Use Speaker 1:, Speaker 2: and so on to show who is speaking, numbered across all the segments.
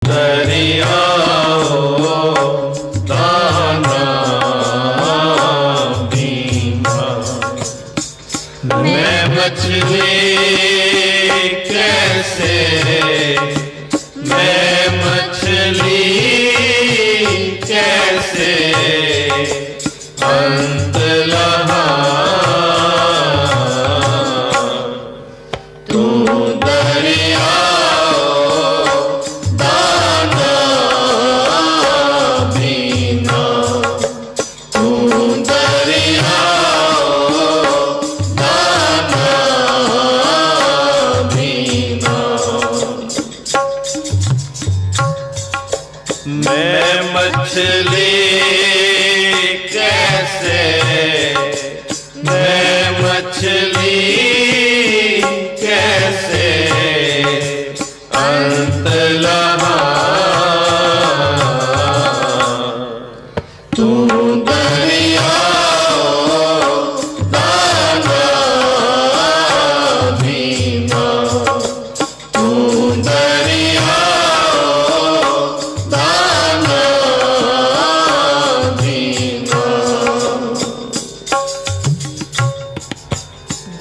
Speaker 1: दरियाओ दाना बीना। मैं मछली कैसे, मैं मछली कैसे अंत लहा। तू दरियाओ दाना बीना, तू दरियाओ दाना बीना। मैं मछली कैसे, मैं मछली कैसे अंत लहा। तू दरियाओ दाना बीना, तू दरियाओ दाना बीना।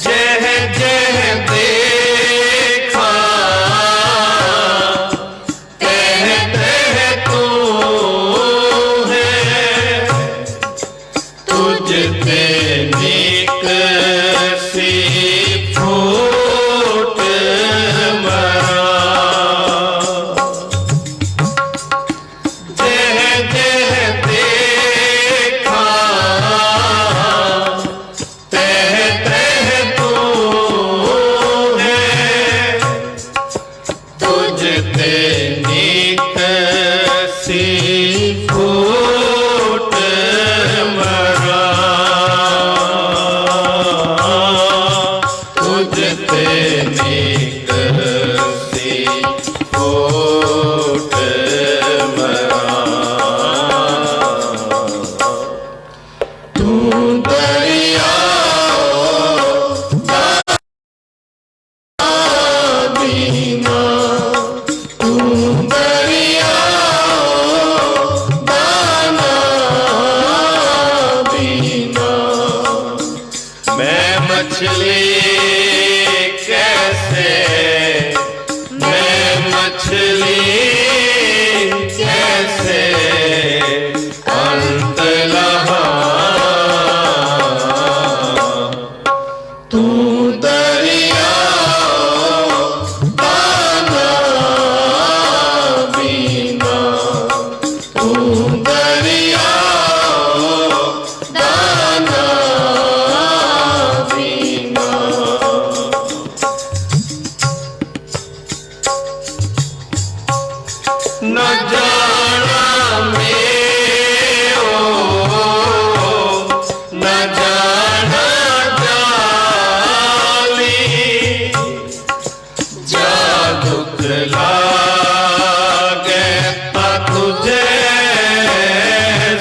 Speaker 1: जह जह देखा तह तह तू है, तुझते निकसी फूट मरा। जह जह देखा तह तह तू है, तुझते निकसी फूट मरा। तुझते निकसी फूट मरा। तू दरियाओ बीना, तू दरियाओ दाना बीना। मैं मछली कैसे, मैं मछली कैसे अंत लहा। तू दरियाओ दाना बीना, तू दरियाओ दाना बीना। न जाना मेरो, न जाना जाली, जा दुख लागे ता तुझे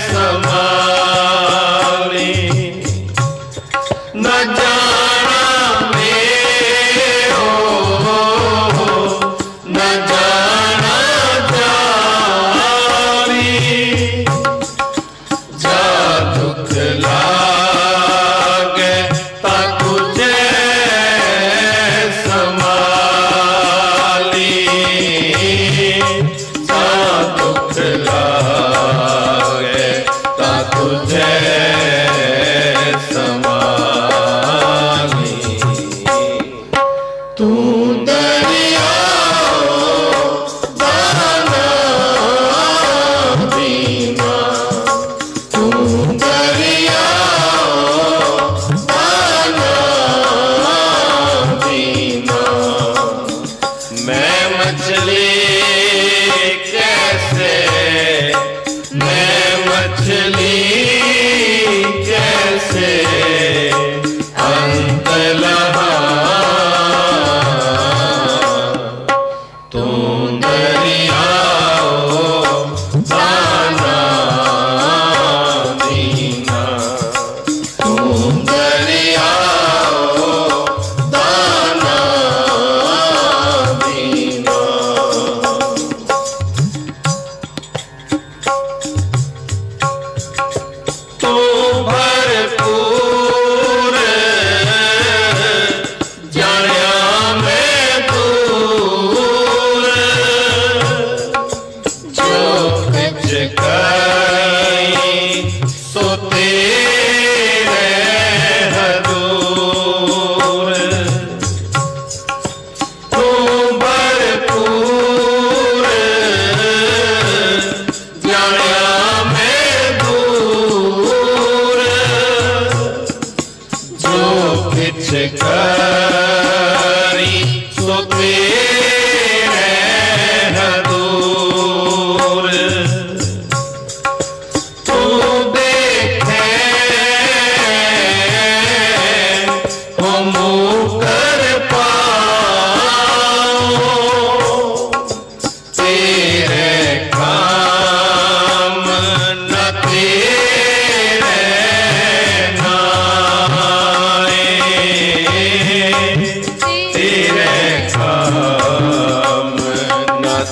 Speaker 1: संभाली। न जाना मेरो, न जाना जाली,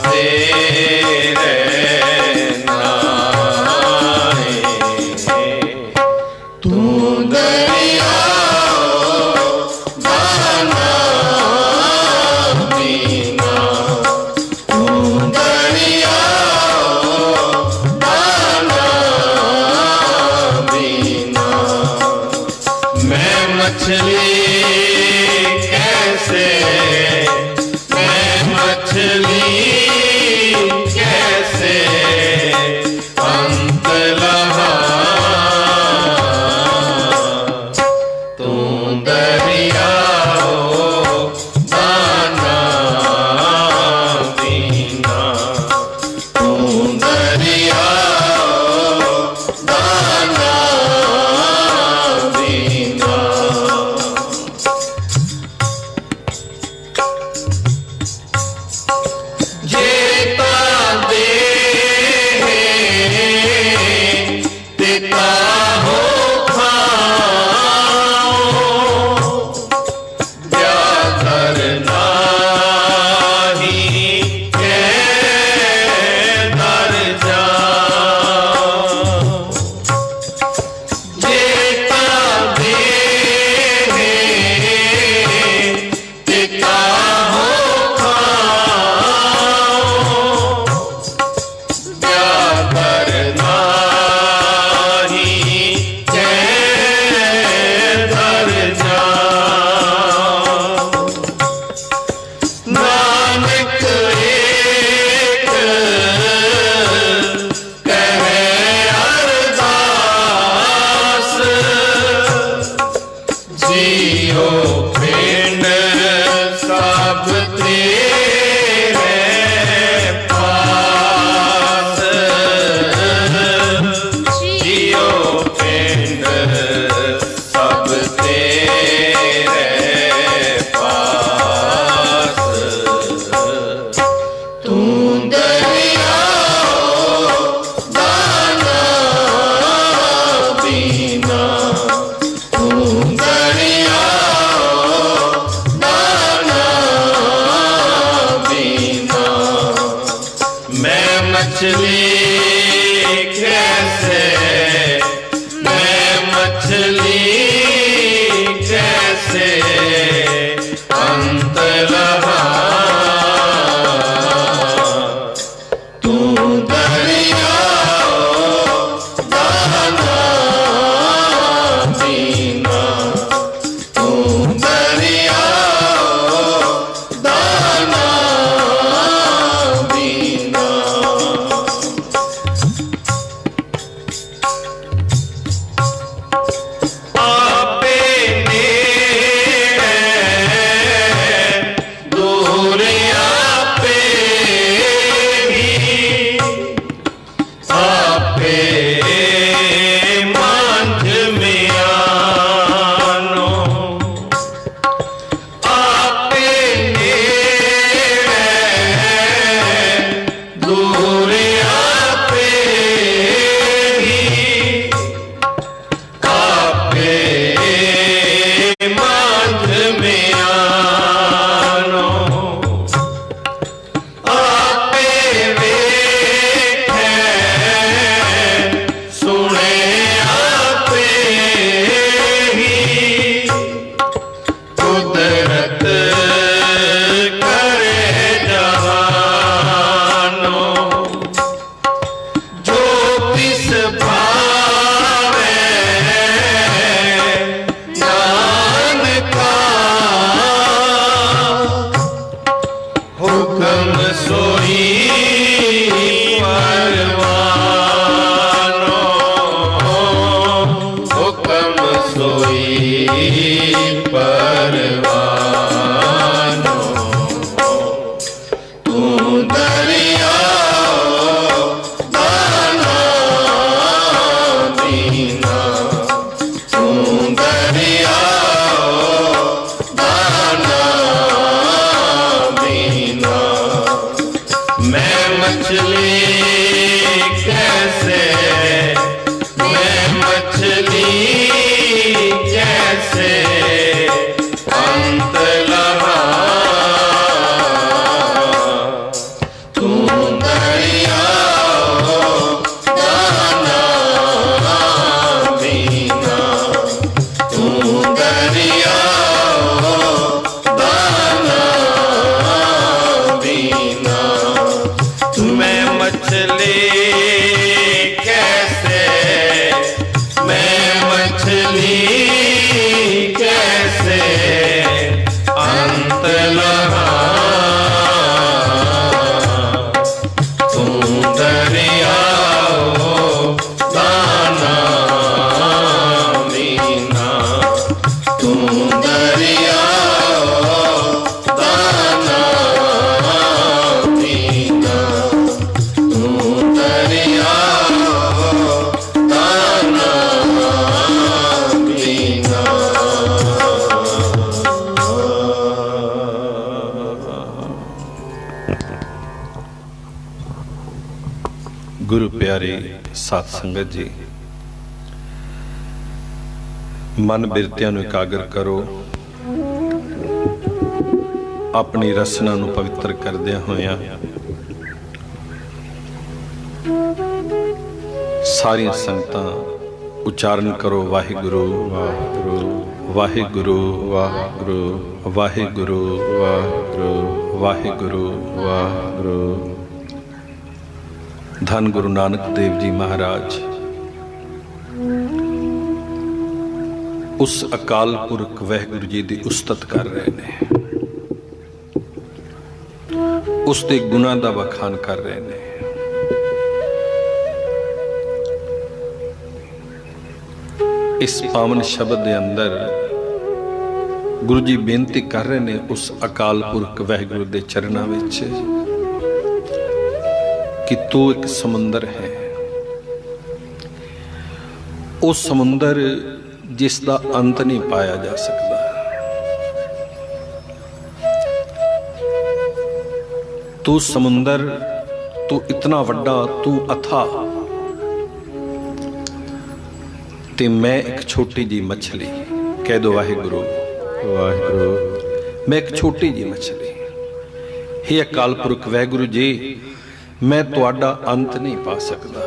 Speaker 1: तेरे नाए तू दरिया दाना बीना तू दरिया दाना बीना मैं मछली कैसे मछली कैसे अंत लहा तू दरिया हो दाना बीना तू दरिया हो दाना बीना जेता दे तेता हो खाओ व्याधर नाही के दर जाओ जेता दे तेता हो जियो पिंड सब तेरे पास जियो पिंड सब तेरे पास तू दरिया दाना बीना तू दरिया दाना बीना मैं मछली कैसे मैं मछली कैसे अंत लहा तू दरिया दाना बीना तू दरिया दाना बीना आपे नेड़े दूर आपे भी आपे मांझ में आनो आपे नेड़े दूर आपे भी आपे मांझ में आनो आपे वेखे सुने आपे ही कुदरत करे जहानो जो तिस भावे नानका हुक्म सोई परवानो हुक्म सोई परवानो तू दरिया दाना बीना तू दरिया दाना बीना मैं मछली कैसे मैं मछली कैसे अंत लहा तू मछली कैसे, मैं मछली कैसे अंत लहा, तू दरिया हो दाना मीना, तू दरिया हो दाना मीना, तू दरिया हो दाना मीना। गुरु प्यारे साध संगत जी, मन बिरतियां नूं एकागर करो, अपनी रसना नूं पवित्र करदियां होइयां सारियां संगतां उचारण करो वाहिगुरु वाहिगुरु वाहिगुरु वाहिगुरु वाहिगुरु वाहिगुरु वाहिगुरु वाहिगुरु। धन गुरु नानक देव जी महाराज उस अकाल पुरख वाहिगुरु जी की उस्तत कर रहे ने, उसके गुनाह का बखान कर रहे ने। इस पावन शब्द के अंदर गुरु जी बेनती कर रहे ने उस अकाल पुरख वाहिगुरु के चरणों में कि तू एक समुंदर है, वो समुंदर जिसका अंत नहीं पाया जा सकता। तू समुंदर, तू इतना वड्डा, तू अथा, ते मैं एक छोटी जी मछली। कह दो वाहिगुरु वाहिगुरु, मैं एक छोटी जी मछली। हे अकाल पुरख वाहिगुरु जी, मैं तुहाडा अंत नहीं पा सकता।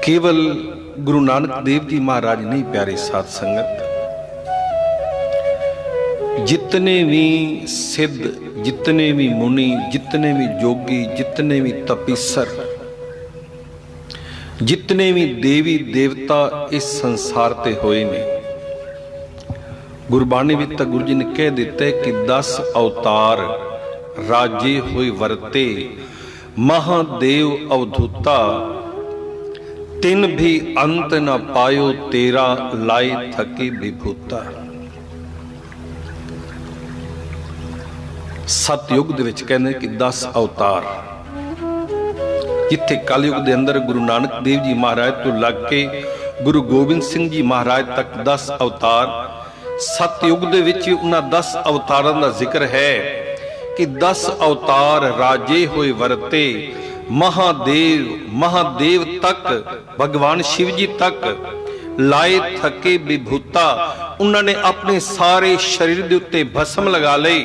Speaker 1: केवल गुरु नानक देव जी महाराज नहीं, प्यारे साध संगत, जितने भी सिद्ध, जितने भी मुनि, जितने भी जोगी, जितने भी तपीसर, जितने भी देवी देवता इस संसार ते होए ने, गुरबाणी भी तक गुरु जी ने कह दिता है कि 10 अवतार राजे हुए वरते, महादेव अवधूता, तिन भी अंत न पायो तेरा, लाई थकी विभूता। सतयुग दे विच कहने कि 10 अवतार, जिथे कलयुग दे अंदर गुरु नानक देव जी महाराज तो लग के गुरु गोबिंद सिंह जी महाराज तक 10 अवतार, सतयुग दे विच उन्हां 10 अवतारां दा जिक्र है कि 10 अवतार राजे होए वरते, महादेव महादेव तक, भगवान शिव जी तक लाए थके विभूता। उन्होंने अपने सारे शरीर के उत्ते भस्म लगा लई,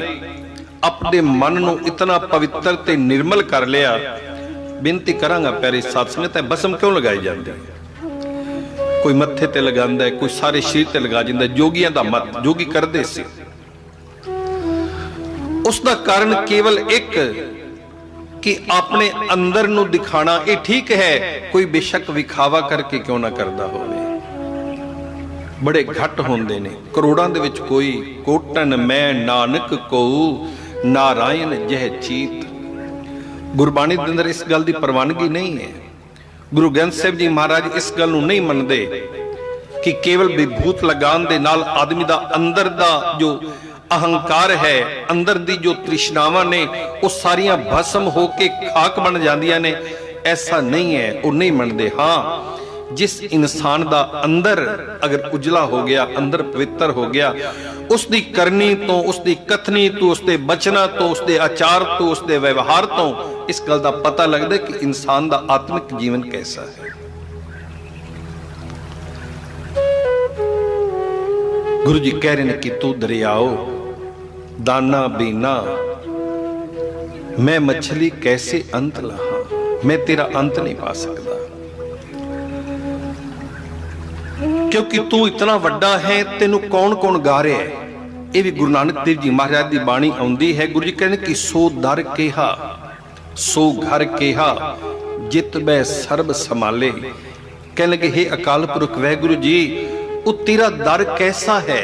Speaker 1: अपने मन नूं इतना पवित्र ते निर्मल कर लिया। बेनती करांगा प्यारे साध संगत, भस्म क्यों लगाई जाती है? कोई मत्थे ते लगांदा है, कोई सारे शरीर ते लगा जांदा है। जोगियां दा मत जोगी करदे सी। उसका कारण केवल एक कि अपने अंदर नूं दिखाना। ये ठीक है, कोई बेशक विखावा करके क्यों ना करदा होवे, बड़े घट होंदे ने, करोड़ां दे विच कोई। कोटन मैं नानक को नारायण जह चीत। गुरबाणी दे अंदर इस गल दी प्रवानगी नहीं है। गुरु ग्रंथ साहिब जी महाराज इस गल नूं नहीं मनदे कि केवल विभूत लगान दे नाल आदमी दा अंदर दा जो अहंकार है, अंदर दी जो तृष्णावां ने, वो सारियां भस्म होके खाक बन जांदियां ने। ऐसा नहीं है, वो नहीं मनदे। हाँ, जिस इंसान दा अंदर अगर उजला हो गया, अंदर पवित्र हो गया, उसकी करनी तो, उसकी कथनी तो, उसके बचना तो, उसके आचार तो, उसके व्यवहार तो इस गल का पता लगता है कि इंसान का आत्मिक जीवन कैसा है। गुरु जी कह रहे हैं कि तू दरियाओ दाना बीना, मैं मछली कैसे अंत लहा, मैं तेरा अंत नहीं पा सकता, क्योंकि तू इतना वड्डा है। तेनू कौन कौन गा रहा है? ਇਹ ਵੀ ਗੁਰੂ ਨਾਨਕ ਦੇਵ ਜੀ ਮਹਾਰਾਜ ਦੀ ਬਾਣੀ ਆਉਂਦੀ ਹੈ। ਗੁਰੂ ਜੀ ਕਹਿੰਦੇ ਕਿ ਸੋ ਦਰ ਕਿਹਾ ਸੋ ਘਰ ਕਿਹਾ ਜਿਤ ਬੈ ਸਰਬ ਸੰਭਾਲੇ। कहने लगे हे अकाल पुरख वाहिगुरु जी, वो तेरा दर कैसा है,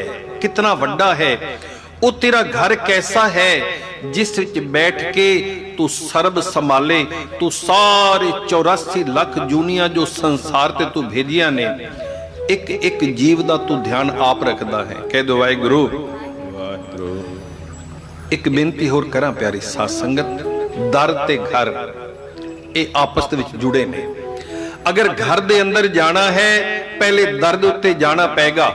Speaker 1: कितना वड्डा है, वो तेरा घर कैसा है जिस विच बैठ के तू सर्ब संभाले। तू सारे 84 लाख जूनियां जो संसार ते तू भेजिया ने, एक एक जीव दा तू ध्यान आप रखदा है। कह दो वाहिगुरु। एक बेनती होर करा प्यारी साध संगत, दर ते घर ये आपस दे विच जुड़े ने। अगर घर दे अंदर जाना है पहले दर दे उत्ते जाना पेगा,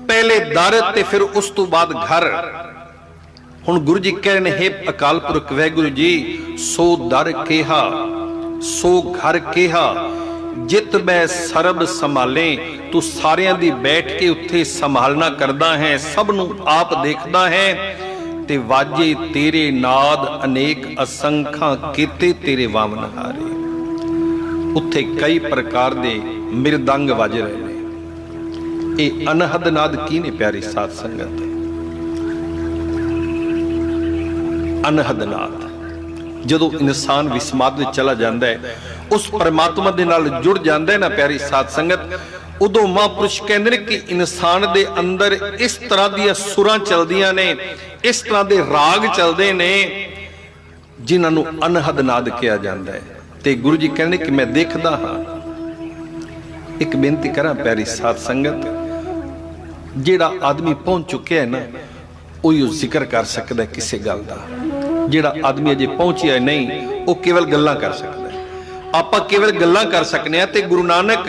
Speaker 1: पहले दर ते फिर उस तो बाद घर। हुण गुरु जी कह रहे हे अकाल पुरख वाहिगुरु जी, सो दर केहा सो घर केहा जित बै सरब संभाले। तू सारियां दी बैठ के उत्थे संभालना करदा है, सब नू आप देखदा है। ते वाजे तेरे नाद अनेक असंखां कीते तेरे वामन हारे। उत्थे कई प्रकार दे मृदंग वज रहे हैं। ये अनहद नाद की ने प्यारी साध संगत, अनहद नाद। जदों इंसान विस्माद में चला जाता है, उस परमात्मा दे नाल जुड़ जाता है ना प्यारी साध संगत, उदों महापुरुष कहते हैं कि इंसान दे अंदर इस तरह दी सुरां चलदियां ने, इस तरह दे राग चलते ने जिन्हां नूं अनहद नाद कहा जाता है। ते गुरु जी कहने कि मैं देखदा हाँ। एक बेनती करा प्यारी साध संगत, जेड़ा आदमी पहुंच चुके है ना, उही जिक्र कर सकता है किसी गल का। जेड़ा आदमी अजे पहुंचिया नहीं, वो केवल गल्लां कर सकता है। आपां केवल गल्लां कर सकने। ते गुरु नानक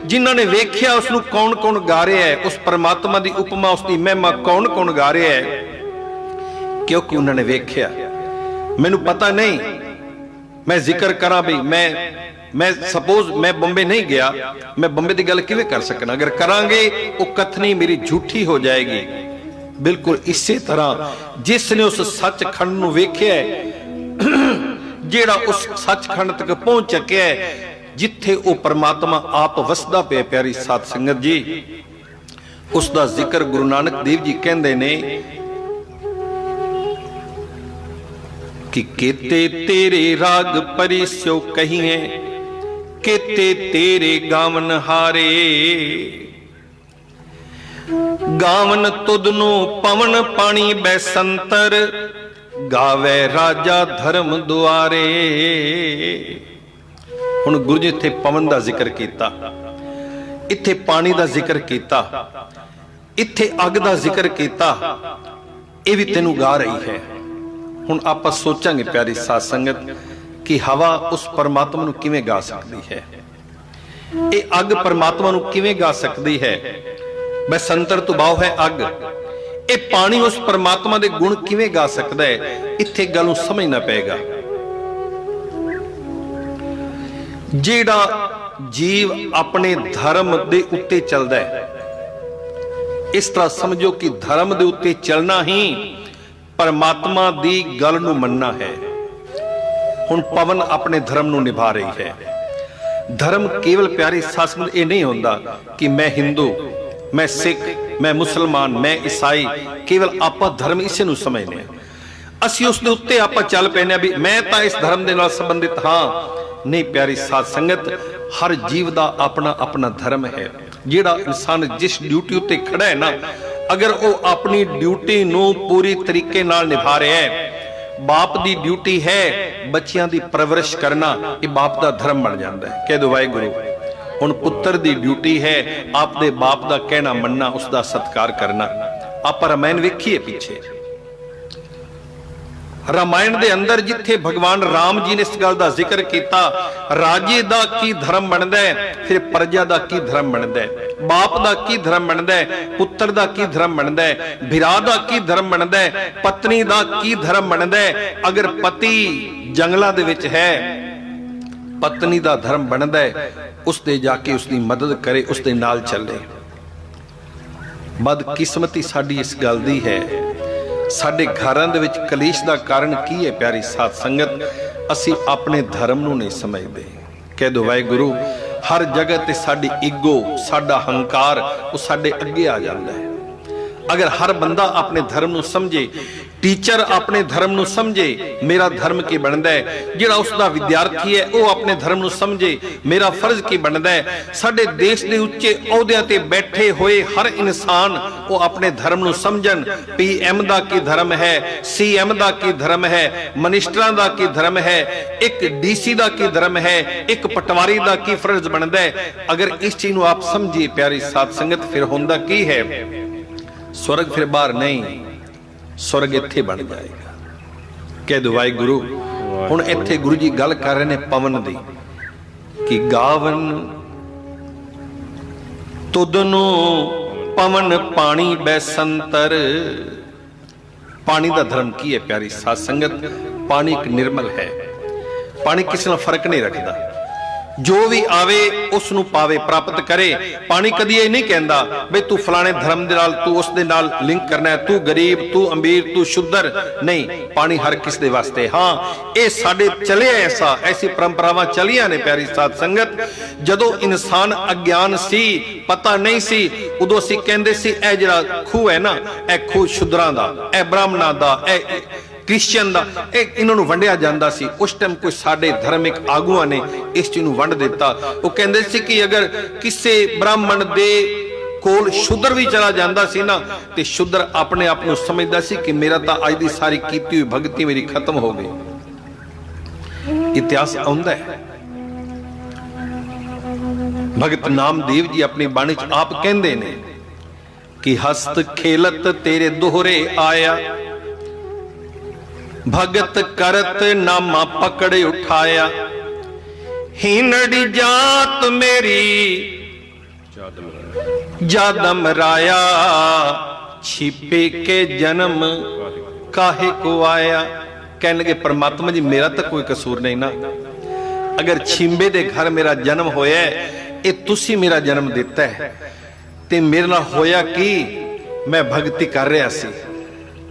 Speaker 1: जिन्हां ने वेख्या उसनूं कौन कौन गा रहा है, उस परमात्मा की उपमा उसकी महिमा कौन कौन गा रहा है, क्योंकि उन्होंने वेख्या। मैनूं पता नहीं, मैं जिक्र करा भी, मैं सपोज मैं बंबे नहीं गया, मैं बंबे की गल किवें कर सकना। अगर करांगे वो कथनी मेरी झूठी हो जाएगी। बिल्कुल इसी तरह जिसने उस सचखंड नूं वेख्या है, जेड़ा उस सचखंड तक पहुंच चुका है, जिथे वो परमात्मा आप वसदा पे प्यारी साध संगत जी, उसका जिक्र गुरु नानक देव जी कहंदे ने कि केते तेरे राग परिस्यो कहिए, केते तेरे गावन हारे। गावन तुदनु पवन पानी बैसंतर, गावे राजा धर्म दुआरे। हुण गुरु जी इत्थे पवन दा जिक्र कीता, इत्थे पानी दा जिक्र कीता, इत्थे अग दा जिक्र कीता, ये भी तेनू गा रही है। हुण आपां सोचांगे प्यारी साध संगत कि हवा उस परमात्मा नूं किवें गा सकदी है, ये अग परमात्मा नूं किवें गा सकदी है। बैसंतर तो भाव है अग, ये पानी उस परमात्मा दे गुण किवें गा सकदा है। इत्थे गल नूं समझना पेगा। जेड़ा जीव अपने धर्म दे उत्ते चलदा है, इस तरह समझो कि धर्म दे उत्ते चलना ही परमात्मा दी गल नूं मनना है। हुण पवन अपने धर्म नूं निभा रही है। धर्म केवल प्यारी साध संगत ये नहीं होंदा कि मैं हिंदू, मैं सिख, मैं मुसलमान, मैं ईसाई, केवल आपां धर्म इसे नूं समझने। असीं उस दे उत्ते आपां चल पैने भी मैं तां इस धर्म दे नाल संबंधित हाँ। नहीं प्यारी साध संगत, हर जीव दा अपना अपना धर्म है। जेड़ा इंसान जिस ड्यूटी उत्ते खड़ा है ना, अगर वो अपनी ड्यूटी नूं पूरी तरीके नाल निभा रहा है, बाप दी ड्यूटी है बच्चियां दी परवरिश करना, ये बाप दा धर्म बन जाता है। कह दो वाहिगुरू। हुण पुत्र दी ड्यूटी है आपदे बाप दा कहना मनना, उसका सत्कार करना। आप रामायण वेखिए पीछे, रामायण दे अंदर जिथे भगवान राम जी ने इस गल दा जिक्र किया, राजे दा की धर्म बनदा है, फिर प्रजा दा की धर्म बनदा है, बाप दा की धर्म बनदा है, पुत्र दा की धर्म बनदा है, भिरा दा की धर्म बनदा है, पत्नी दा की धर्म बनदा है। अगर पति जंगलां दे विच है, पत्नी दा धर्म बनदा है उसदे जाके उसकी मदद करे, उसदे नाल चले। बदकिस्मती साडी इस गल दी है, साडे घरां दे विच कलेश दा कारण की है प्यारी साध संगत, असी अपने धर्म नूं नहीं समझदे। कह दो वाहिगुरू। हर जगह ते साडी ईगो, साडा हंकार वो साडे अगे आ जाता है। अगर हर बंदा अपने धर्म नूं समझे, टीचर अपने धर्म नूं समझे मेरा धर्म की बनता है, जिहड़ा उसका विद्यार्थी है वह अपने धर्म नूं समझे मेरा फर्ज की बनता है, साडे देश के उच्चे अहुदियां ते बैठे हुए हर इंसान वो अपने धर्म नूं समझन। PM दा की धर्म है, CM दा की धर्म है, मिनिस्टरां दा की धर्म है, एक DC दा की धर्म है, एक पटवारी दा की फर्ज बनता है। अगर इस चीज नूं आप समझिए प्यारी साध संगत, फिर होंदा की है, स्वर्ग फिर बाहर नहीं, स्वर्ग इत्थे बन जाएगा। कह दो वाहिगुरू। हुण इत्थे गुरु जी गल कर रहे ने पवन दी कि गावन तुदनु पवन पानी बैसंतर। पानी का धर्म की है प्यारी साध संगत? पानी एक निर्मल है, पानी किसी नाल फर्क नहीं रखता, जो भी आवे उसनू पावे प्राप्त करे। पानी कदी ये नहीं कहता बई तू फलाने धर्म दे नाल तू उस दे नाल लिंक करना है, तू गरीब तू अमीर तू शुद्र नहीं। पानी हर किस दे वास्ते। हाँ ये साडे चले ऐसा, ऐसी परंपरावां चलियां ने प्यारी साध संगत। जदों इंसान अज्ञान सी, पता नहीं सी, उदों असीं कहंदे सी ए जिहड़ा खूह है ना, ए खूह शुद्रां दा, ए ब्राह्मणां दा, ए क्रिश्चियन का, इन्होंने वंडिया जाता सी। उस टाइम कोई साडे धार्मिक आगुआं ने इस चीज नूं वंड दिता। वो कहंदे सी कि अगर किसी ब्राह्मण दे कोल शुद्र भी चला जाता सी ना, ते शुद्र अपने आप नूं समझदा सी कि मेरा तां अज दी सारी कीती हुई भगती मेरी खत्म हो गई। इतिहास आउंदा है। भगत नामदेव जी अपनी बाणी च आप कहंदे ने कि हस्त खेलत तेरे दोहरे आया, भगत करत नामा पकड़ उठाया, हीनड़ी जात मेरी जादम राया, छिपे के जन्म काहे को आया। कहने लगे परमात्मा जी मेरा तो कोई कसूर नहीं ना, अगर छिंबे दे घर मेरा जन्म होया ये तुसी मेरा जन्म दिता है, ते मेरे नाल होया कि मैं भगती कर रहा सी,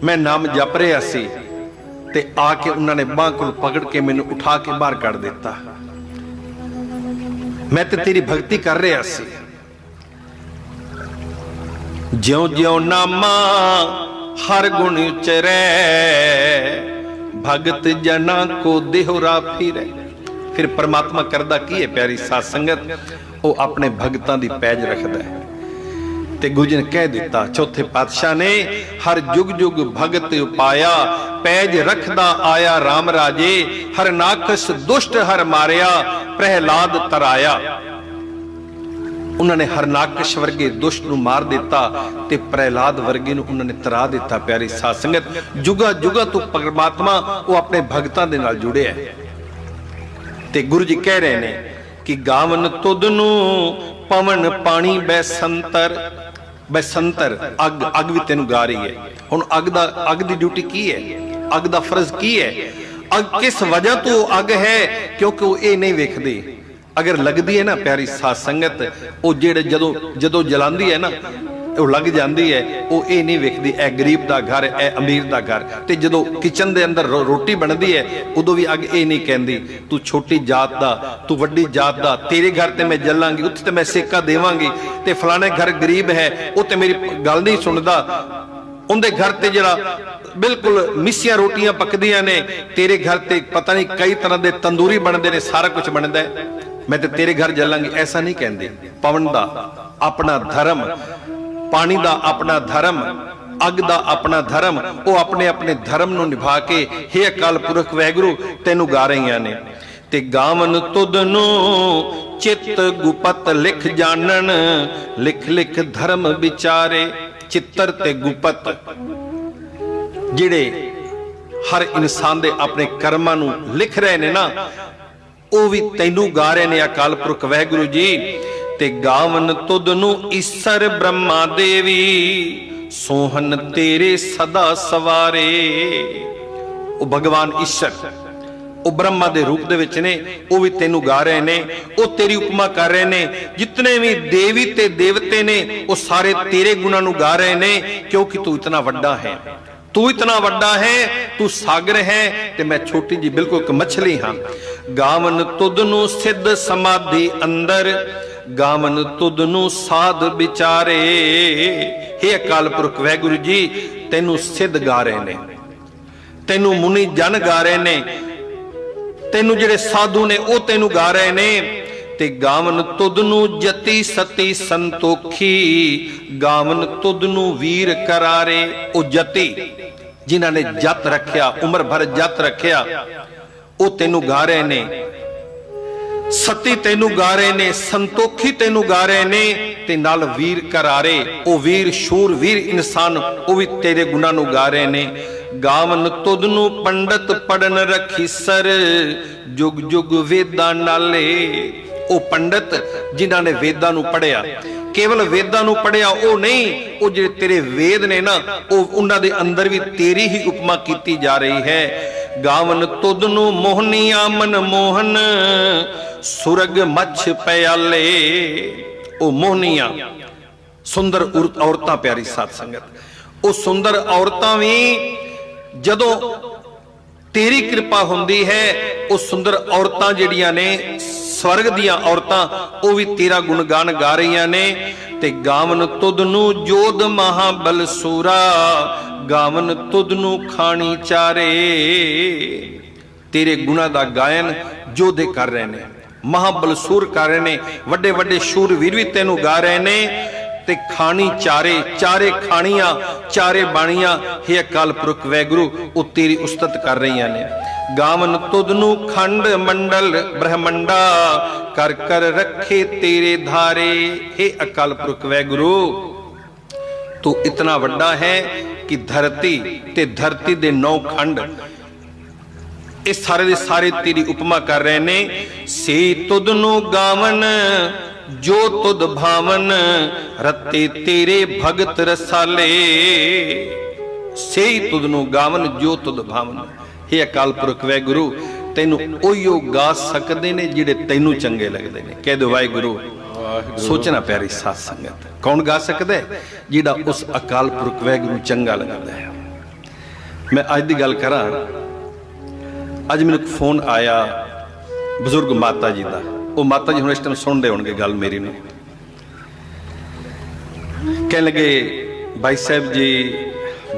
Speaker 1: मैं नाम जप रहा सी, ते आके उन्होंने बांह को पकड़ के मैनू उठा के बाहर कढ़ दिता। मैं ते तेरी भक्ति कर रहा सी। ज्यों ज्यों नामा हर गुण उचरै, भगत जना को देहोरा फिरै। फिर परमात्मा करदा की है प्यारी साध संगत? वो अपने भगतां दी पैज रखदा है। ते गुरु जी ने कह दिता, चौथे पातशाह ने, हर जुग जुग भगत उपाया, पैज रखदा आया राम राजे, हर नाखस दुष्ट हर मारिया, प्रहलाद तराया। उन्होंने हरनाकश वर्गे दुष्ट नूं मार दिता ते प्रहलाद वर्गे नूं उन्होंने तरा दिता। प्यारी साध संगत, जुगा जुगा तो परमात्मा वो अपने भगतां दे नाल जुड़े है। ते गुरु जी कह रहे ने कि गावन तुद नूं पवन पानी बैसंतर। बैसंतर अग, अग भी तेनू गा रही है। हुण अग दी ड्यूटी की है, अग दा फर्ज की है? अग किस वजह तो अग है? क्योंकि वो ये नहीं वेखदी। अगर लगदी है ना प्यारी साध संगत, वो जेड़े जदों जलांदी है ना, वो लग जाती है, वो ये नहीं वेखदी ए गरीब का घर ए अमीर का घर। तो जो किचन के अंदर रोटी बनती है उदों भी अग ये नहीं कहती तू छोटी जात का तू वड्डी जात का, तेरे घर ते मैं जलांगी, उत्थे ते मैं सेका देवांगी, ते फलाने घर गरीब है वो तो मेरी गल नहीं सुनता, उनके घर ते जरा बिल्कुल मिसियां रोटियां पकदियां ने, तेरे घर ते पता नहीं कई तरह के तंदूरी बनते हैं, सारा कुछ बनता है, मैं तो तेरे घर जलांगी। ऐसा नहीं कहते। पवन का अपना धर्म, पानी का अपना धर्म, अग का अपना धर्म, वो अपने अपने धर्म नूं निभा के हे अकाल पुरख वैगुरु तेनू गा रही ने। ते गावन तुद नूं चित गुपत लिख जानन, लिख लिख धर्म विचारे। चित्तर ते गुपत जिहड़े हर इंसान दे अपने कर्मां नूं लिख रहे ने ना, वो भी तैनू गा रहे ने अकाल पुरख वैगुरु जी। ते गावन तुद नूं ईसर ब्रह्मा देवी, सोहन तेरे सदा सवारे। वो भगवान ईश्वर, वो ब्रह्मा दे रूप दे विच ने, वो भी तेनू गा रहे ने, वो तेरी उपमा कर रहे ने। जितने भी देवी ते देवते ने वो सारे तेरे गुणां नूं गा रहे ने, क्योंकि तू इतना वड्डा है, तू इतना वड्डा है, तू सागर है ते मैं छोटी जी बिल्कुल एक मछली हाँ। गावन तुद नूं सिद्ध समाधि अंदर, गावन तुद नूं साध विचारे। हे अकाल पुरख वाहिगुरू जी तैनू सिद्ध गा रहे ने, तैनू मुनि जन गा रहे ने, तैनू जिहड़े साधु ने वो तैनू गा रहे ने। ते गावन तुदनू जति सती संतोखी, गावन तुदनू वीर करारे। ओ जति जिन्हां ने जत रखिया, उम्र भर जत रखिया, वो तैनू गा रहे ने। सती तैनू गा रहे ने, संतोखी तैनू गा रहे ने, ते नाल वीर करारे। ओ वीर शूर वीर इंसान वो भी तेरे गुणां नू गा रहे ने। गावन तुदनू पंडित पढ़न रखीसर, जुग जुग वेदां नाले। ओ पंडित जिन्हां ने वेदां नू पढ़िया, केवल वेदां नू पढ़िया वो नहीं, वो जिहड़े तेरे वेद ने ना, वो उन्हां दे अंदर भी तेरी ही उपमा कीती जा रही है। गावन तुदनू मोहनिया मन मोहन, सुरग मच्छ प्याले। ओ मोहनिया सुंदर औरतां, प्यारी साध संगत, वो सुंदर औरतां भी जदों तेरी कृपा हुंदी है, वो सुंदर औरतां जिहड़ियां ने स्वर्ग दियां औरतां वो भी तेरा गुणगान गा रही ने। ते गावन तुदनू जोध महाबल सूरा, गावन तुदनू खानी चारे। तेरे गुणा दा गायन जोधे कर रहे ने, महाबल सूर कर रहे ने, वड्डे वड्डे शूरवीर भी तेनू गा रहे ने। ते खानी चारे, चारे खानियां चारे बाणियां, हे अकाल पुरख वाहिगुरू वो तेरी उस्तत कर रही ने। गावन तुदनू खंड मंडल ब्रह्मंडा, कर कर रखे तेरे धारे। हे अकाल पुरख वाहिगुरू तू इतना वड्डा है कि धरती ते धरती दे 9 खंड इस सारे दे सारे तेरी उपमा कर रहे ने। से तुदनू गावन जो तुद भावन, रते तेरे भगत रसाले। से तुदनू गावन जो तुद भावन। हे अकाल पुरख वाहिगुरू तैनू ओहियो गा सकते ने जिहड़े तैनू चंगे लगते हैं। कह दो वाहिगुरू। सोचना प्यारी साध संगत, कौन गा सकता है? जिहड़ा उस अकाल पुरख वाहिगुरू चंगा लगता है। मैं अज की गल करा, अज मैनू फोन आया बजुर्ग माता जी का। वो माता जी हुण इस टाइम सुनते होणगे गल मेरी नूं। कह लगे भाई साहब जी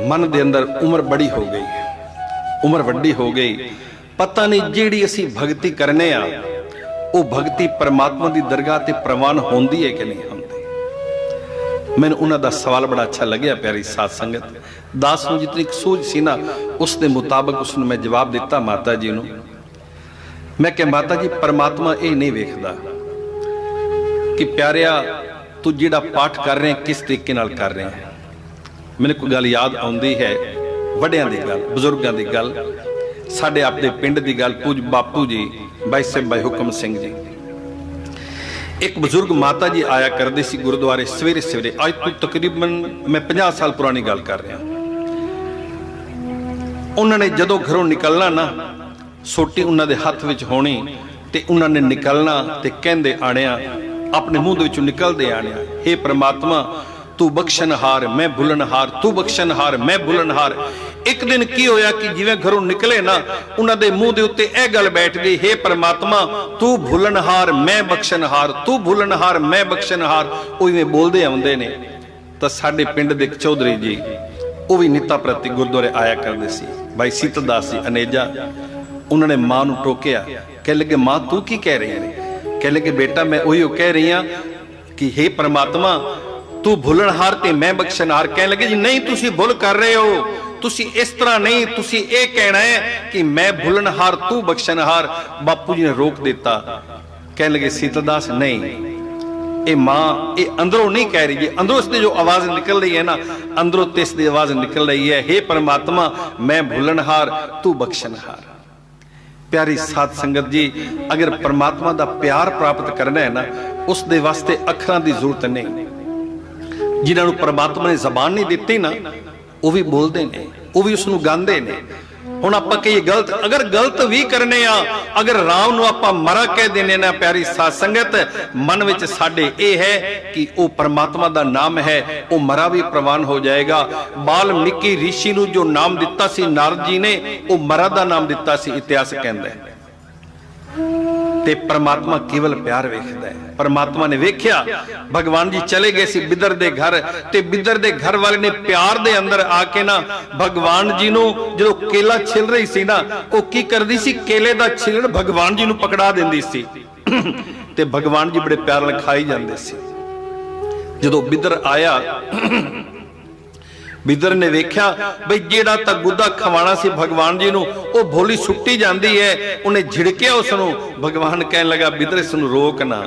Speaker 1: मन दे अंदर उम्र बड़ी हो गई, उम्र वड्डी हो गई, पता नहीं जिहड़ी असीं भगती करने आ वो भगती परमात्मा की दरगाह ते प्रवान होंदी है कि नहीं होंदी। मैनूं उन्हां दा सवाल बड़ा अच्छा लग्या प्यारी साध संगत। दास नूं जितनी सूझ सी ना उस दे मुताबिक उसनूं मैं जवाब दिता माता जी नूं। मैं कहा माता जी परमात्मा ये नहीं वेखदा कि प्यारिया तू जिहड़ा पाठ कर रहे किस तरीके नाल कर रहे हैं। मैनूं कोई गल याद आउंदी है, वड्डियां दी गल, बुजुर्गां दी गल, साडे आपदे पिंड दी गल। पूज बापू जी भाई साहब भाई हुकम सिंह जी, एक बुजुर्ग माता जी आया करते सी गुरुद्वारे सवेरे सवेरे। अज तो तकरीबन मैं 50 साल पुरानी गल कर रहा। उन्होंने जदों घरों निकलना ना, सोटी उन्होंने हथ विच होनी ते उन्होंने निकलना ते कहंदे आणिया, अपने मुंह दे विचों निकलदे आणिया, हे परमात्मा तू बख्शनहार मैं भुलनहार, तू बख्शनहार मैं भुलनहार। एक दिन की होया कि जिवें घरों निकले ना उन्होंने मुंह दे उत्ते यह गल बैठ गई, हे परमात्मा तू भुलनहार मैं बख्शनहार, तू भुलनहार मैं बख्शनहार। उवें बोलदे आउंदे ने। तां साडे पिंड दे चौधरी जी वो भी निता प्रति गुरुद्वारे आया करते सी, भाई शीतल दास जी अनेजा। उन्होंने मां नूं टोकिया, कह लगे मां तू की कह रही है? कह लगे बेटा मैं उही कह रही हाँ कि हे परमात्मा तू भुलनहार ते मैं बख्शनहार। कह लगे जी नहीं तुसी भुल कर रहे हो, तुसी इस तरह नहीं, तुसी ये कहना है कि मैं भुलनहार तू बख्शनहार। बापू जी ने रोक दिता। कह लगे शीतलदास नहीं, ये मां ये अंदरों नहीं कह रही है, अंदरों इसकी जो आवाज निकल रही है ना, अंदरों तेस की आवाज निकल रही है, हे परमात्मा मैं भुलनहार तू बख्शनहार। प्यारी साध संगत जी अगर परमात्मा का प्यार प्राप्त करना है ना उस दे वास्ते अखरां की जरूरत नहीं। जिन्होंने परमात्मा ने जबान नहीं दी ना वो भी बोलते हैं, वो भी उसनूं गांदे ने। हुण आपां कहिए गलत, अगर गलत भी करने आ, अगर राम नूं आपां मरा कह देने ना प्यारी साध संगत, मन विच साडे ये है कि वो परमात्मा दा नाम है, वो मरा भी प्रवान हो जाएगा। वाल्मीकि ऋषि नूं जो नाम दिता सी नारद जी ने, वो मरा दा नाम दिता सी, इतिहास कहंदा है। ते परमात्मा केवल प्यार वेखदा है। परमात्मा ने वेख्या भगवान जी चले गए सी बिदर दे घर, ते बिदर दे घर वाले ने प्यार दे अंदर आके ना भगवान जी नू जो केला छिल रही सी ना, वो की करदी सी, केले दा छिलड़ भगवान जी नू पकड़ा देंदी सी ते भगवान जी बड़े प्यार नाल खाई जांदे सी। जदों बिदर आया बिदर ने वेख्या बई जेड़ा तां गुद्दा खवाना सी भगवान जी नू, वो भोली सुट्टी जांदी है। उन्हें झिड़किया उसनू। भगवान कहन लगा बिदर इसनू रोक ना,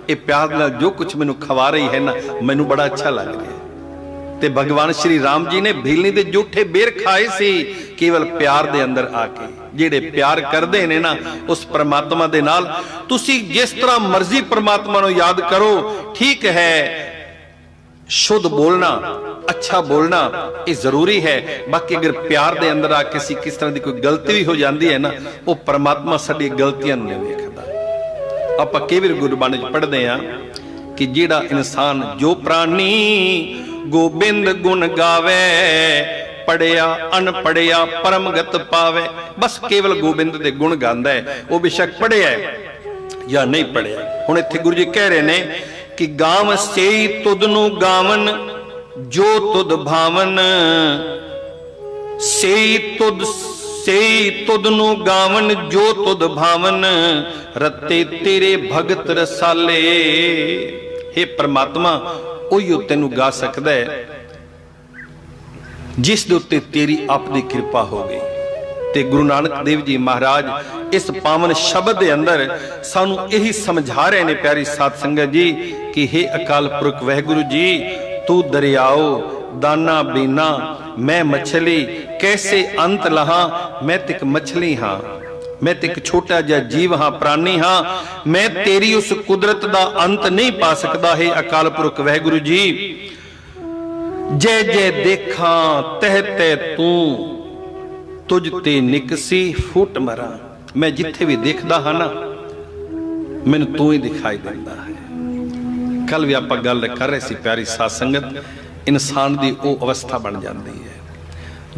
Speaker 1: ये प्यार नाल जो कुछ मैनू खवा रही है ना, मैनू बड़ा अच्छा लग रहा। ते भगवान श्री राम जी ने भीलनी दे जूठे बेर खाए सी केवल प्यार दे अंदर आके। जेड़े प्यार करदे ने ना उस परमात्मा दे नाल, तुसी जिस तरह मर्जी परमात्मा नू याद करो, ठीक है शुद्ध बोलना, अच्छा बोलना ये जरूरी है। बाकी अगर प्यार दे अंदर आके सी किस तरह की कोई गलती भी हो जाती है ना, वो परमात्मा साडी गलतियां नहीं वेखदा। आपां कई बार गुरबाणी च पढ़दे आ कि जेड़ा इंसान जो प्राणी गोबिंद गुण गावे, पढ़िया अनपढ़िया परमगत पावे। बस केवल गोबिंद दे गुण गांदा है, वो बेशक पढ़िया है या नहीं पढ़िया। हुण इत्थे गुरु जी कह रहे ने कि गाव सेई तुदनु गावन जो तुद भावन, सेई तुदनु गावन जो तुद भावन, रते तेरे भगत रसाले। हे परमात्मा उही तेनू गा सकदा है जिस दे उत्ते तेरी अपनी कृपा हो गई। ते गुरु नानक देव जी महाराज इस पावन शब्द के अंदर सानू यही समझा रहे ने प्यारी साध संगत जी कि हे अकाल पुरख वाहिगुरु जी, तू दरियाओ दाना बीना, मैं मछली कैसे अंत लहा, मैं तिक मछली हाँ, मैं तिक छोटा जा जीव हाँ, प्राणी हाँ, मैं तेरी उस कुदरत दा अंत नहीं पा सकता। हे अकाल पुरख वाहिगुरु जी, जय जय देखा तह तह तू, तुझ ते निकसी फुट मरा। मैं जिथे भी देखदा हाँ ना, मैनू तू ही दिखाई देता है। कल भी आप गल कर रहे सी प्यारी साध संगत, इंसान की वो अवस्था बन जाती है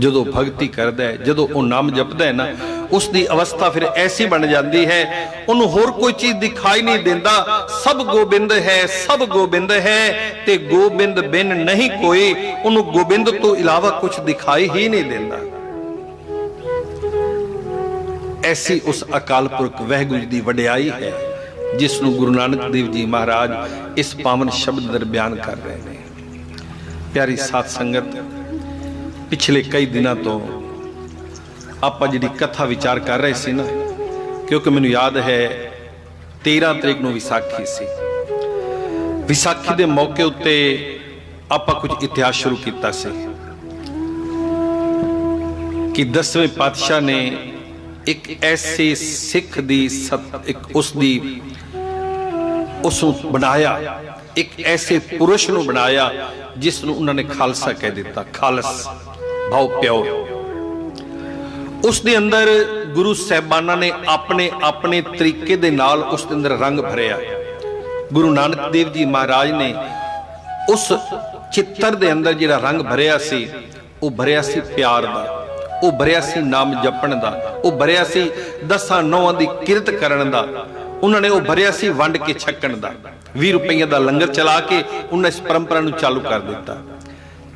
Speaker 1: जदों भगती करदा है, जदों वो नाम जपदा है ना, उसकी अवस्था फिर ऐसी बन जाती है, उन्होंने होर कोई चीज दिखाई नहीं देता। सब गोबिंद है, सब गोबिंद है, ते गोबिंद बिन नहीं कोई, उन्होंने गोबिंद तो इलावा कुछ दिखाई ही नहीं देता। ऐसी उस अकाल पुरख वाहिगुरू दी वडियाई है जिसनों गुरु नानक देव जी महाराज इस पावन शब्द दर बयान कर रहे हैं। प्यारी साध संगत, पिछले कई दिनों तो आप जी कथा विचार कर रहे सी ना, क्योंकि मैनू याद है 13 तरीक नूं विसाखी सी। विसाखी के मौके उत्ते आप कुछ इतिहास शुरू किया सी कि 10वें पातशाह ने एक ऐसे सिख दी उसनू बनाया, एक ऐसे पुरुष नू बनाया जिसनू उन्होंने खालसा कह दिता। खालस भाव प्यो। उस दे अंदर गुरु साहबाना ने अपने अपने तरीके दे नाल उस दे अंदर रंग भरिया। गुरु नानक देव जी महाराज ने उस चित्तर दे अंदर जिहड़ा रंग भरिया सी, वो भरिया सी प्यार दा, वो भरिया सी नाम जपण दा, वो भरिया सी 10 नौं दी किरत करन दा, उन्होंने वो भरिया सी वंड के छकण दा। 20 रुपये का लंगर चला के उन्हें इस परंपरा नूं चालू कर दिता।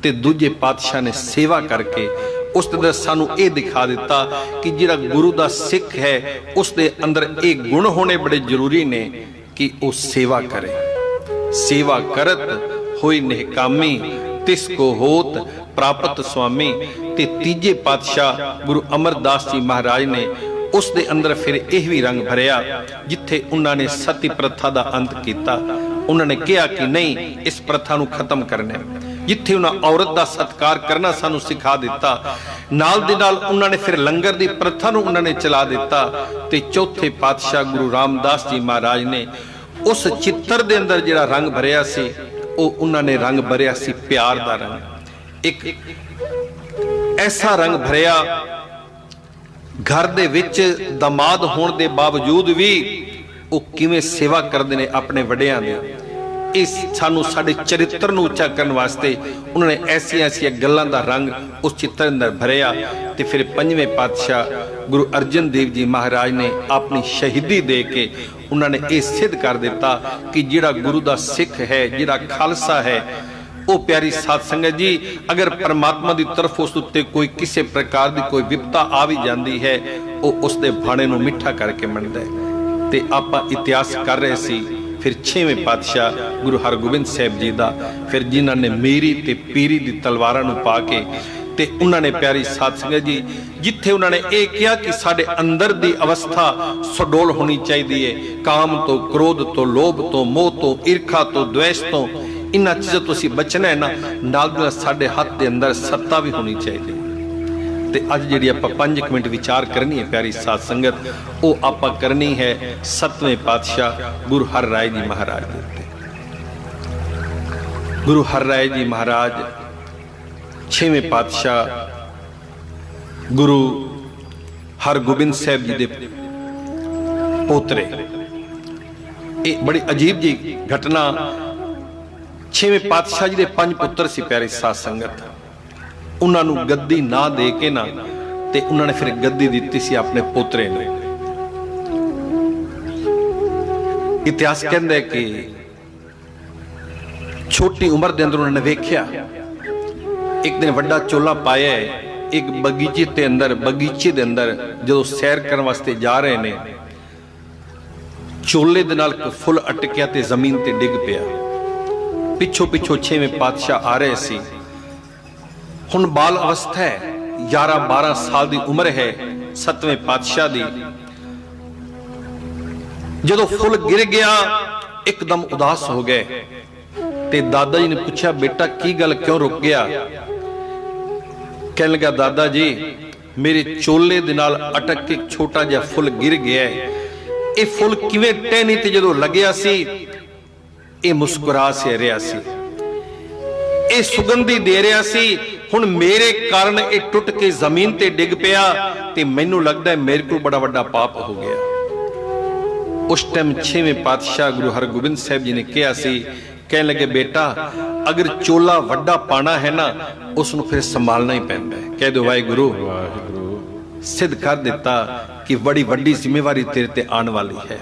Speaker 1: ते दूजे पातशाह ने सेवा करके उस अंदर सानू ये दिखा दिता कि जिहड़ा गुरु दा सिख है उसके अंदर ये गुण होने बड़े जरूरी ने कि वो सेवा करे। सेवा करत होई निहकामी, तिसको होत प्राप्त स्वामी। ते तीजे पातशाह गुरु अमरदास जी महाराज ने उस दे अंदर फिर यह भी रंग भरिया जिथे उन्होंने सती प्रथा का अंत किया। उन्होंने कहा कि नहीं, इस प्रथा नूं खत्म करना। जिथे उन्हें औरत का सत्कार करना सानू सिखा दिता, नाल दे नाल उन्होंने फिर लंगर की प्रथा नूं उन्होंने चला दिता। ते चौथे पातशाह गुरु रामदास जी महाराज ने उस चित्तर दे अंदर जिहड़ा रंग भरिया सी, वो उन्होंने रंग भरिया सी प्यार का रंग। एक ऐसा रंग भरिया घर दे विच दमाद होने के बावजूद भी वो किवें सेवा करते हैं अपने वड्डियां दी। इस सानू साडे चरित्र नूं उच्चा करन वास्ते उन्होंने ऐसिया ऐसिया गल्लां दा रंग उस चित्र अंदर भरिया। ते फिर पंजवें पातशाह गुरु अर्जन देव जी महाराज ने अपनी शहीदी दे के उन्होंने ये सिद्ध कर दिता कि जिहड़ा गुरु दा सिख है, जिहड़ा खालसा है, वो प्यारी साध संगत जी अगर परमात्मा की तरफ उस उत्ते कोई किसी प्रकार की कोई विपता आ भी जाती है, वो उसके भाणे नूं मिठा करके मनदा है। ते आपां इतिहास कर रहे सी फिर 6वें पातशाह गुरु हरगोबिंद साहब जी का, फिर जिन्हां ने मीरी ते पीरी की तलवारां नूं पा के ते उन्होंने प्यारी साध संगत जी जिथे उन्होंने ये कहा कि साडे अंदर दी अवस्था सडोल होनी चाहिए, काम तो, क्रोध तो, लोभ तो, मोह तो, ईर्खा तो, द्वेष तो, इन्हां चीज़ों तो असीं बचना है ना, नाल साडे हाथ के अंदर सत्ता भी होनी चाहिए। ते अज जिहड़ी आपां 5 मिनट विचार करनी है प्यारी साध संगत, वो आपां करनी है 7वें पातशाह गुरु हर राय जी महाराज दे उत्ते। गुरु हर राय जी महाराज 6वें पातशाह गुरु हरगोबिंद साहब जी दे पोतरे। ये बड़ी अजीब जी घटना। 6वें पातशाह जी दे 5 पुत्र सी प्यारी साध संगत, उन्होंने गद्दी ना दे के ना ते उन्होंने फिर गद्दी दी सी अपने पोतरे ने। इतिहास कहता है कि छोटी उम्र के अंदर उन्होंने वेख्या एक दिन वड्डा चोला पाया है एक बगीचे के अंदर जो सैर करने वास्ते जा रहे ने, चोले दे नाल फुल अटकिया ते जमीन ते डिग पिया। पिछों पिछों 6वें पातशाह आ रहे सी। हुण बाल अवस्था है, 11-12 साल की उम्र है 7वें पातशाह की। जदों फुल गिर गया एकदम उदास हो गए ते दादा जी ने पूछा, बेटा की गल क्यों रुक गया? कहने लगा, दादा जी मेरे चोले दे नाल अटक के छोटा जिहा फुल गिर गया है। ये फुल किवें टहनी ते जदों लग्या सी ये मुस्कुरा से रहा सी, ये सुगंधी दे रहा सी। हुण मेरे कारण ये टुट के जमीन ते डिग पिया ते मैनू लगदा है मेरे को बड़ा वड्डा पाप हो गया। उस टाइम 6वें पातशाह गुरु हरगोबिंद साहब जी ने कहा सी, कहने लगे, बेटा अगर चोला वड्डा पाना है ना उसनू फिर संभालना ही पैंदा है। कह दो वाहिगुरू। सिद्ध कर दिता कि बड़ी वड्डी जिम्मेवारी तेरे ते आने वाली है।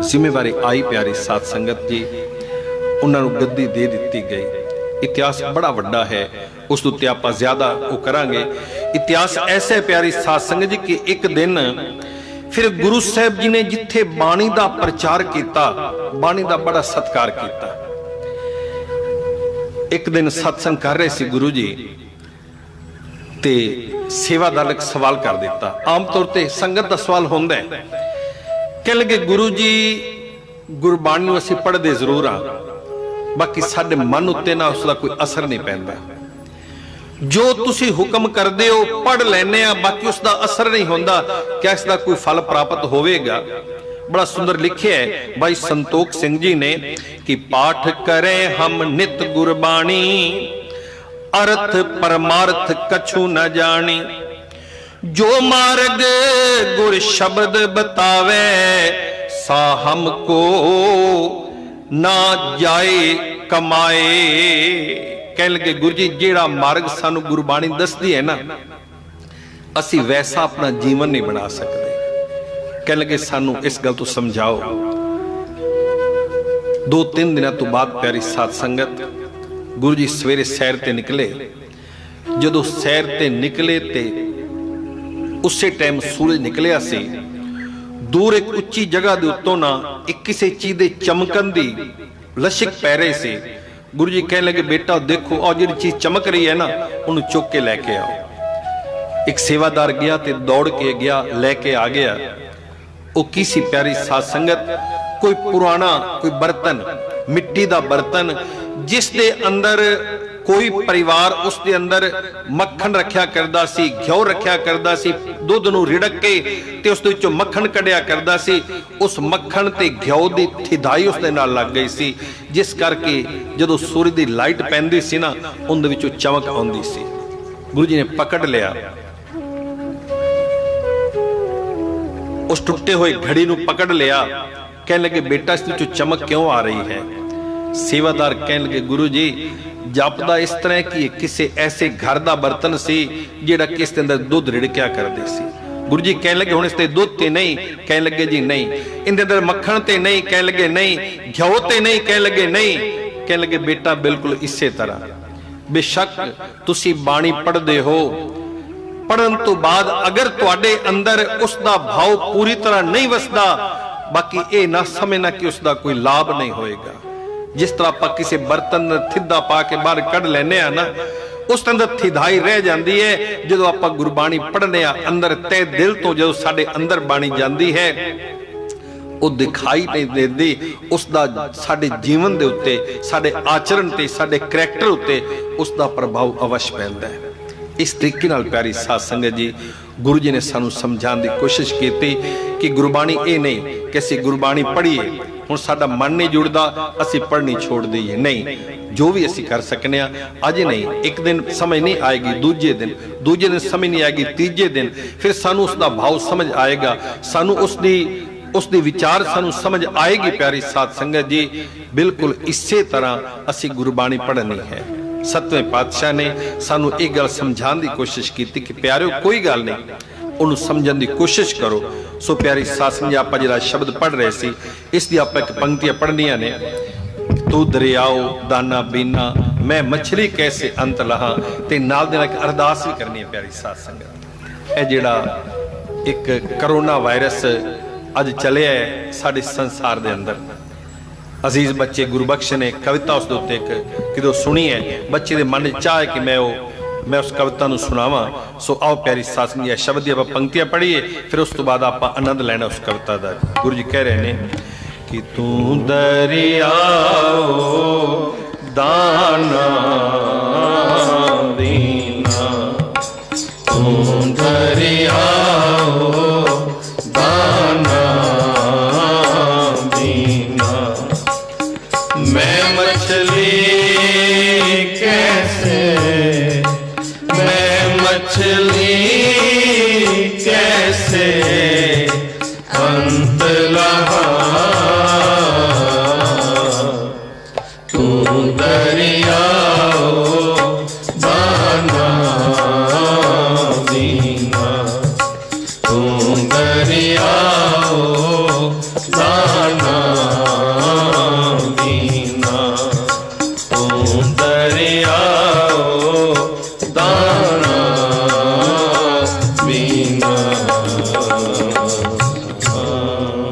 Speaker 1: जिम्मेवारी आई प्यारी साध संगत जी, उन्होंने गद्दी दे दी गई। इतिहास बड़ा वड्डा है, उस उत्ते आपां ज्यादा वो करांगे। इतिहास ऐसा है प्यारी साध संगत जी कि एक दिन फिर गुरु साहब जी ने जिथे बाणी का प्रचार किया, बाणी का बड़ा सत्कार किया। एक दिन सत्संग कर रहे सी गुरु जी ते सेवादार एक सवाल कर दिता। आम तौर पर संगत का सवाल होंदा है, कह लगे गुरु जी गुरबाणी असीं पढ़दे जरूर हाँ, बाकी साडे मन उत्ते ना उसका कोई असर नहीं पैंदा। जो तुसी हुक्म करदे हो पढ़ लैने आ, बाकी उसका असर नहीं होंदा, क्या इसका कोई फल प्राप्त होवेगा? बड़ा सुंदर लिखे है भाई संतोख सिंह जी ने कि पाठ करें हम नित गुरबाणी, अर्थ परमार्थ कछु न जानी। जो मार्ग गुर शब्द बतावे सा हमको ना जाए कमाए। कह लगे गुरु जी जेड़ा मार्ग सानू गुरबाणी दसदी है ना, असी वैसा अपना जीवन नहीं बना सकते। कह लगे सानू इस गल तो समझाओ। 2-3 दिनों तो बाद प्यारी साध संगत गुरु जी सवेरे सैर ते निकले। जदों सैर ते निकले ते उसे टाइम सूरज निकलिया सी। दूर एक उच्ची जगह के उत्तों ना एक किसी चीज के चमकन की लशिक पै रही सी। गुरु जी कहने लगे, बेटा देखो और जी चीज चमक रही है ना, उन्हें चुक के लैके आओ। एक सेवादार गया ते दौड़ के गया, लैके आ गया। वो किसी प्यारी साध संगत कोई पुराना कोई बर्तन, मिट्टी का बर्तन, जिस दे अंदर कोई परिवार उस दे अंदर मक्खन रखा करदा सी, घ्यो रखा करदा सी, दुध नूं रिड़क के ते उस दे विचों मक्खन कढ़िया करदा सी। उस मक्खन ते घ्यो दी थिदाई उस दे नाल लग गई सी, जिस करके जदों सूरज दी लाइट पैंदी सी ना उन दे विचों चमक आउंदी सी। गुरु जी ने पकड़ लिया, उस टुटे हुए घड़ी नूं पकड़ लिया। कहने लगे, बेटा इस विचों चमक क्यों आ रही है? सेवादार कहने लगे गुरु जी जपदा इस तरह कि किसी ऐसे घर का बर्तन सी जिहड़ा किस दे अंदर दुध रिड़किया करदे सी। गुरु जी कहने लगे हुण इसते दुध ते नहीं, कहने लगे जी नहीं। इनके अंदर मक्खन ते नहीं, कहने लगे नहीं। घ्यो ते नहीं, कहने लगे नहीं। कहने लगे बेटा बिल्कुल इसे तरह बेशक तुसी बाणी पढ़दे हो, पढ़न तो बाद अगर तुहाडे अंदर उसका भाव पूरी तरह नहीं वसदा, बाकी ये ना समझना कि उसका कोई लाभ नहीं होएगा। जिस तरह आप किसी बर्तन थिदा पा के बाहर कढ़ लेने ना, उस अंदर थिदाई रह जाती है। जो आप गुरबाणी पढ़ने अंदर तय दिल तो जो साडे अंदर बाणी जाती है वो दिखाई नहीं देती, उसका साडे जीवन दे उत्ते, साडे आचरण ते, साडे करैक्टर उत्ते उसका प्रभाव अवश्य पैंदा है। इस तरीके नाल प्यारी साध संगत जी गुरु जी ने सानू समझाने की कोशिश की कि गुरबाणी ये नहीं कि असीं गुरबाणी पढ़ीए हुण साडा मन नहीं जुड़दा असीं पढ़नी छोड़ दईए, नहीं। जो भी असीं कर सकने अज नहीं, एक दिन समझ नहीं आएगी, दूजे दिन समझ नहीं आएगी, तीजे दिन फिर सानू उसका भाव समझ आएगा, सानू उसदी विचार सानू समझ आएगी। प्यारी साध संगत जी बिल्कुल इसे तरह असीं गुरबाणी पढ़नी है। सतवें पातशाह ने सानू एक गल समझाने की कोशिश की कि प्यारिओ कोई गल नहीं, उन्होंने समझने की कोशिश करो। सो प्यारी साध संगत जी आपां जिहड़ा शब्द पढ़ रहे सी इसकी आपां एक पंक्तियां पढ़नियां ने। तू दरियाओ दाना बीना मैं मछली कैसे अंत लहा, ते नाल दे नाल एक अरदास भी करनी है। प्यारी साध संगत यह जिहड़ा एक करोना वायरस अज चलिया है साडे संसार दे अंदर, अजीज बच्चे गुरबख्श ने कविता उस उत्ते किदों सुनी है, बच्चे के मन चाह है कि मैं उस कविता नूं सुनावां। सो आओ प्यारी साध संगत जी शब्द दी आपां पंक्तियां पढ़ीए, फिर उस तो बाद आपां आनंद लेना उस कविता का। गुरु जी कह रहे ने कि तू दरियाओ दाना दीना, तू दरियाओ दाना दीना, मैं मछली कैसे, मैं मछली कैसे अंत लहा, तू दरियाओ दाना दीना, तू दरियाओ दाना